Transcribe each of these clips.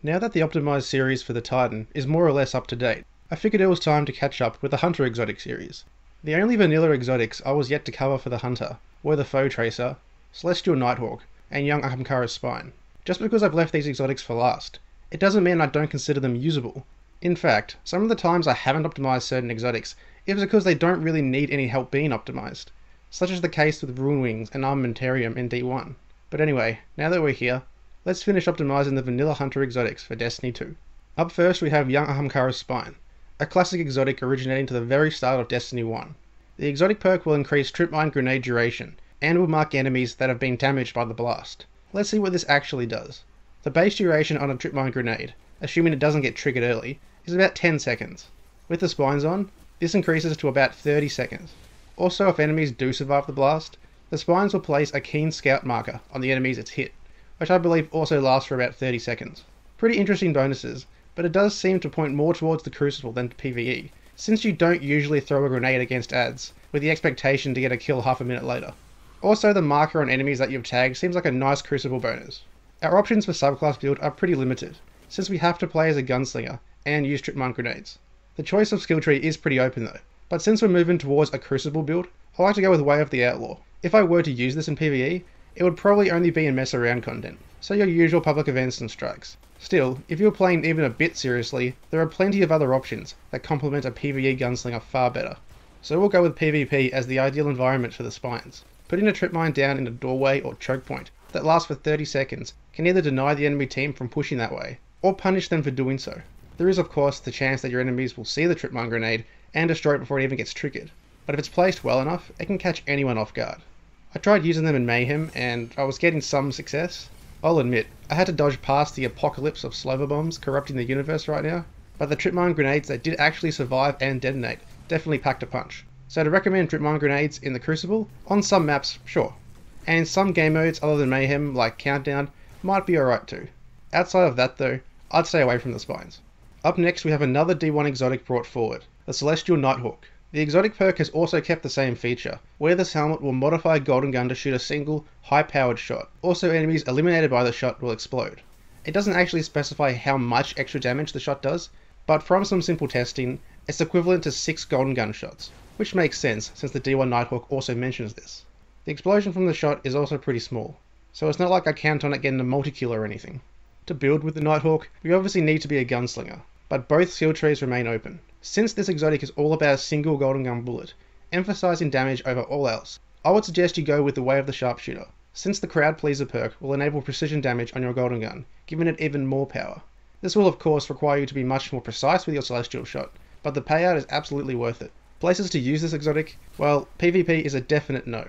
Now that the optimized series for the Titan is more or less up to date, I figured it was time to catch up with the Hunter exotic series. The only vanilla exotics I was yet to cover for the Hunter were the Foetracer, Celestial Nighthawk, and young Ahamkara's Spine. Just because I've left these exotics for last, it doesn't mean I don't consider them usable. In fact, some of the times I haven't optimized certain exotics, it was because they don't really need any help being optimized, such as the case with Ruin Wings and Armamentarium in D1. But anyway, now that we're here, let's finish optimizing the vanilla Hunter exotics for Destiny 2. Up first we have young Ahamkara's Spine, a classic exotic originating to the very start of Destiny 1. The exotic perk will increase tripmine grenade duration, and will mark enemies that have been damaged by the blast. Let's see what this actually does. The base duration on a tripmine grenade, assuming it doesn't get triggered early, is about 10 seconds. With the spines on, this increases to about 30 seconds. Also, if enemies do survive the blast, the spines will place a keen scout marker on the enemies it's hit, which I believe also lasts for about 30 seconds. Pretty interesting bonuses, but it does seem to point more towards the Crucible than to PvE, since you don't usually throw a grenade against adds, with the expectation to get a kill half a minute later. Also, the marker on enemies that you've tagged seems like a nice Crucible bonus. Our options for subclass build are pretty limited, since we have to play as a gunslinger and use tripmine grenades. The choice of skill tree is pretty open though, but since we're moving towards a Crucible build, I like to go with Way of the Outlaw. If I were to use this in PvE, it would probably only be in mess around content, so your usual public events and strikes. Still, if you're playing even a bit seriously, there are plenty of other options that complement a PvE gunslinger far better. So we'll go with PvP as the ideal environment for the spines. Putting a tripmine down in a doorway or choke point that lasts for 30 seconds can either deny the enemy team from pushing that way, or punish them for doing so. There is of course the chance that your enemies will see the tripmine grenade and destroy it before it even gets triggered, but if it's placed well enough, it can catch anyone off guard. I tried using them in Mayhem and I was getting some success. I'll admit, I had to dodge past the apocalypse of Slover bombs corrupting the universe right now, but the tripmine grenades that did actually survive and detonate definitely packed a punch. So to recommend tripmine grenades in the Crucible, on some maps, sure. And in some game modes other than Mayhem, like Countdown, might be alright too. Outside of that though, I'd stay away from the spines. Up next we have another D1 exotic brought forward, the Celestial Nighthawk. The exotic perk has also kept the same feature, where this helmet will modify Golden Gun to shoot a single, high-powered shot. Also, enemies eliminated by the shot will explode. It doesn't actually specify how much extra damage the shot does, but from some simple testing, it's equivalent to 6 Golden Gun shots, which makes sense since the D1 Nighthawk also mentions this. The explosion from the shot is also pretty small, so it's not like I count on it getting a multi-kill or anything. To build with the Nighthawk, we obviously need to be a gunslinger, but both skill trees remain open. Since this exotic is all about a single Golden Gun bullet, emphasizing damage over all else, I would suggest you go with the Way of the Sharpshooter, since the Crowd Pleaser perk will enable precision damage on your Golden Gun, giving it even more power. This will of course require you to be much more precise with your Celestial shot, but the payout is absolutely worth it. Places to use this exotic? Well, PvP is a definite no.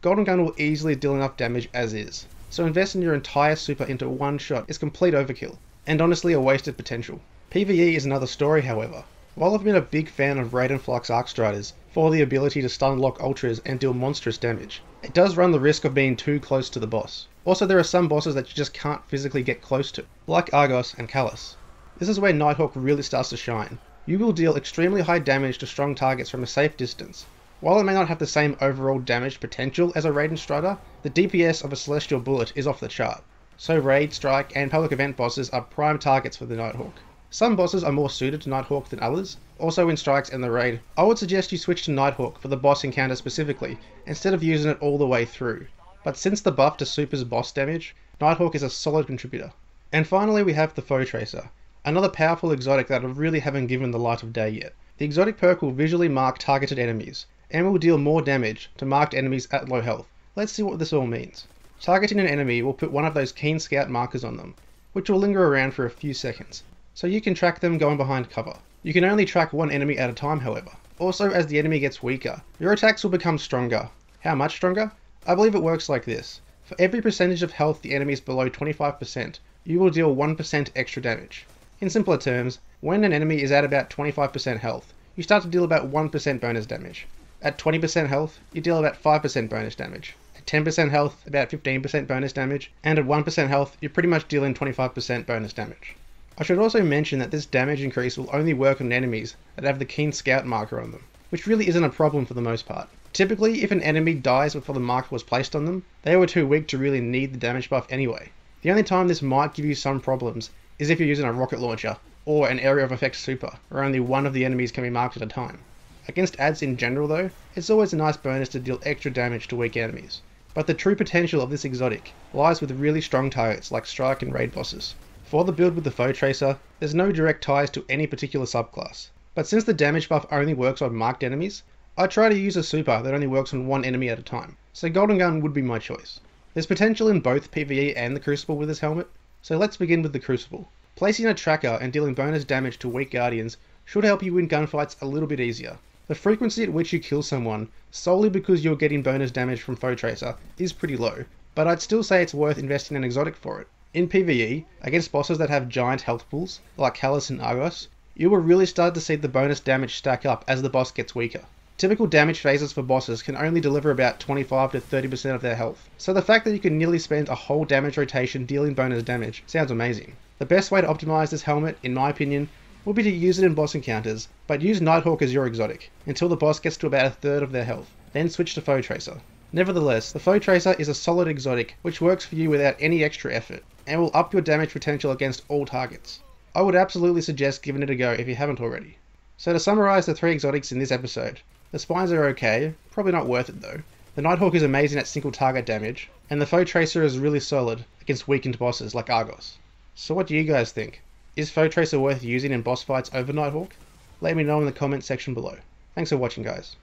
Golden Gun will easily deal enough damage as is, so investing your entire super into one shot is complete overkill, and honestly a wasted potential. PvE is another story however. While I've been a big fan of Raid and Flux Arcstriders for the ability to stun lock ultras and deal monstrous damage, it does run the risk of being too close to the boss. Also there are some bosses that you just can't physically get close to, like Argos and Callus. This is where Nighthawk really starts to shine. You will deal extremely high damage to strong targets from a safe distance. While it may not have the same overall damage potential as a Raid and Strider, the DPS of a Celestial Bullet is off the chart. So Raid, Strike and Public Event bosses are prime targets for the Nighthawk. Some bosses are more suited to Nighthawk than others. Also in Strikes and the Raid, I would suggest you switch to Nighthawk for the boss encounter specifically, instead of using it all the way through. But since the buff to Super's boss damage, Nighthawk is a solid contributor. And finally we have the Foetracer, another powerful exotic that I really haven't given the light of day yet. The exotic perk will visually mark targeted enemies, and will deal more damage to marked enemies at low health. Let's see what this all means. Targeting an enemy will put one of those keen scout markers on them, which will linger around for a few seconds, so you can track them going behind cover. You can only track one enemy at a time however. Also, as the enemy gets weaker, your attacks will become stronger. How much stronger? I believe it works like this. For every percentage of health the enemy is below 25%, you will deal 1% extra damage. In simpler terms, when an enemy is at about 25% health, you start to deal about 1% bonus damage. At 20% health, you deal about 5% bonus damage. At 10% health, about 15% bonus damage, and at 1% health, you're pretty much dealing 25% bonus damage. I should also mention that this damage increase will only work on enemies that have the keen scout marker on them, which really isn't a problem for the most part. Typically, if an enemy dies before the marker was placed on them, they were too weak to really need the damage buff anyway. The only time this might give you some problems is if you're using a rocket launcher, or an area of effect super, where only one of the enemies can be marked at a time. Against adds in general though, it's always a nice bonus to deal extra damage to weak enemies. But the true potential of this exotic lies with really strong targets like strike and raid bosses. For the build with the Foetracer, there's no direct ties to any particular subclass, but since the damage buff only works on marked enemies, I try to use a super that only works on one enemy at a time, so Golden Gun would be my choice. There's potential in both PvE and the Crucible with this helmet, so let's begin with the Crucible. Placing a tracker and dealing bonus damage to weak guardians should help you win gunfights a little bit easier. The frequency at which you kill someone solely because you're getting bonus damage from Foetracer is pretty low, but I'd still say it's worth investing an exotic for it. In PvE, against bosses that have giant health pools, like Callus and Argos, you will really start to see the bonus damage stack up as the boss gets weaker. Typical damage phases for bosses can only deliver about 25 to 30% of their health, so the fact that you can nearly spend a whole damage rotation dealing bonus damage sounds amazing. The best way to optimize this helmet, in my opinion, will be to use it in boss encounters, but use Nighthawk as your exotic, until the boss gets to about a third of their health, then switch to Foetracer. Nevertheless, the Foetracer is a solid exotic which works for you without any extra effort, and will up your damage potential against all targets. I would absolutely suggest giving it a go if you haven't already. So to summarize the 3 exotics in this episode, the Spines are okay, probably not worth it though. The Nighthawk is amazing at single target damage, and the Foetracer is really solid against weakened bosses like Argos. So what do you guys think? Is Foetracer worth using in boss fights over Nighthawk? Let me know in the comment section below. Thanks for watching guys.